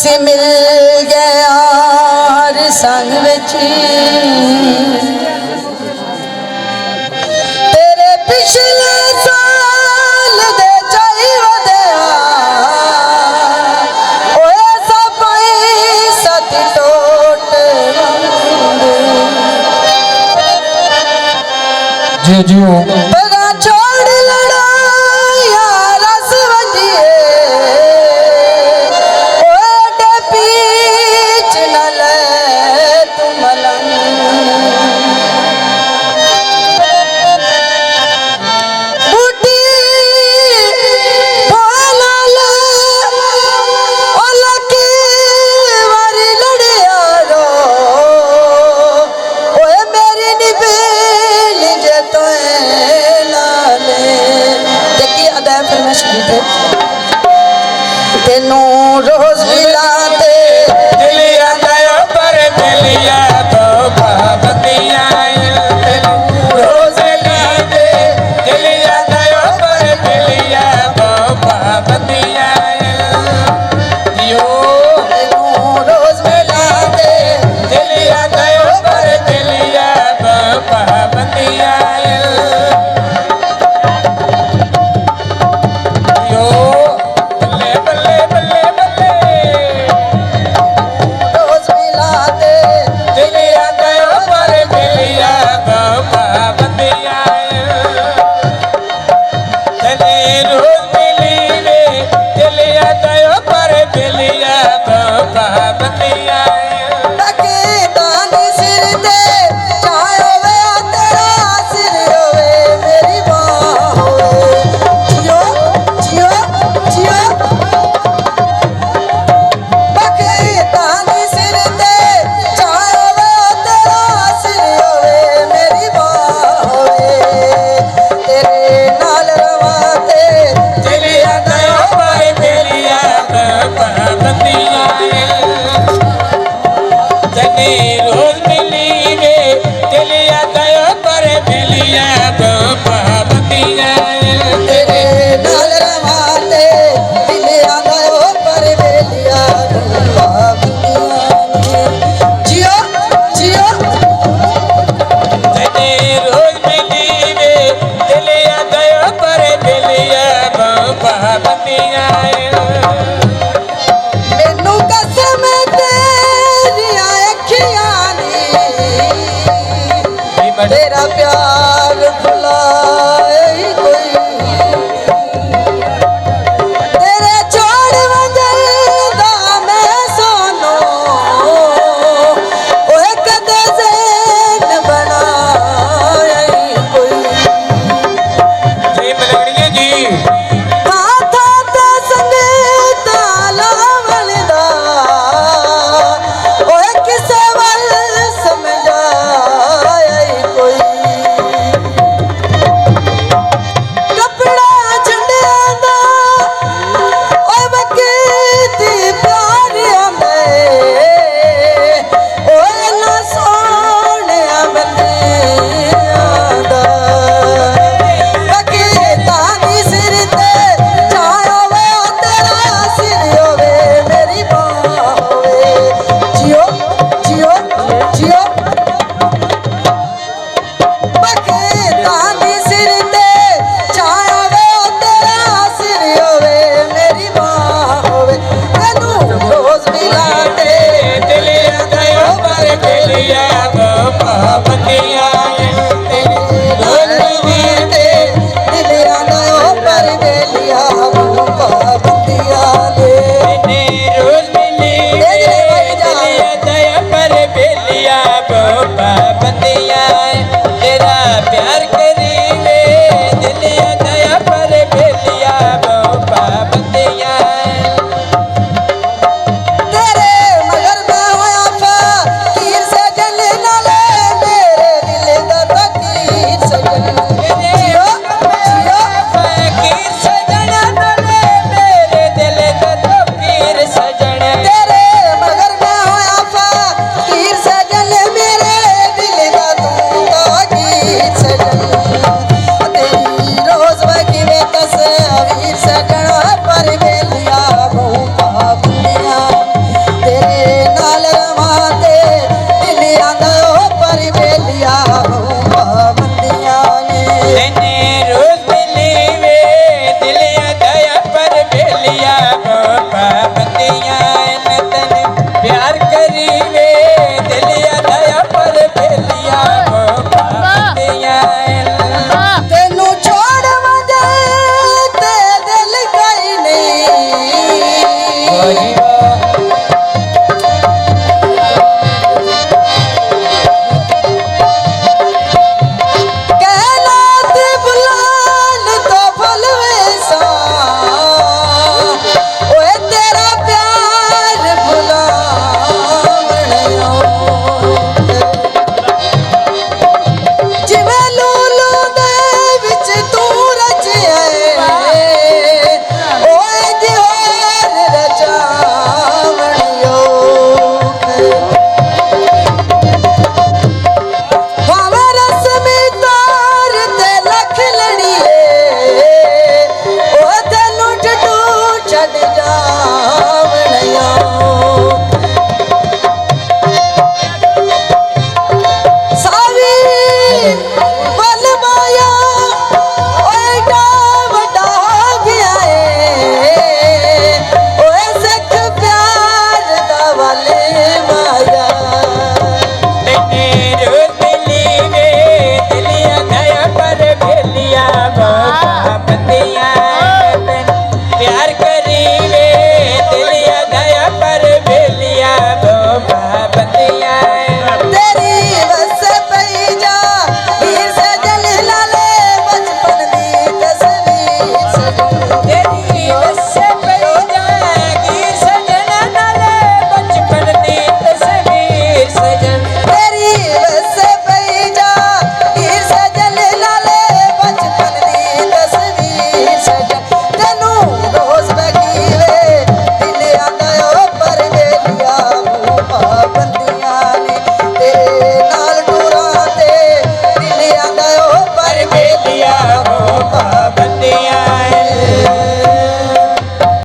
असी मिल गए यार संग विच तेरे पिछले साल दे चाई वधिया ओए सब सत टोट जियो जियो पगा छोड़ लड़ाया रस वंजिए ओडे पीछ न ले तू मलंग बूटी बोला ले ओला की वारी लड़िया रो ओए मेरी निबेल जे तोए लाले देखिए अदा फरमाइश की थे तेनू रोज मिलाते दिलिया गयो पर दिलिया तो पाबंदियां रोज मिलाते दिलिया गयो पर दिलिया तो पाबंदियां यो तेनू रोज मिलाते दिलिया गयो पर दिलिया तो पाबंदियां यो बल्ले बल्ले बल्ले बल्ले रोज मिलाते दिलिया गयो पर दिलिया तो पाबंदियां चले रो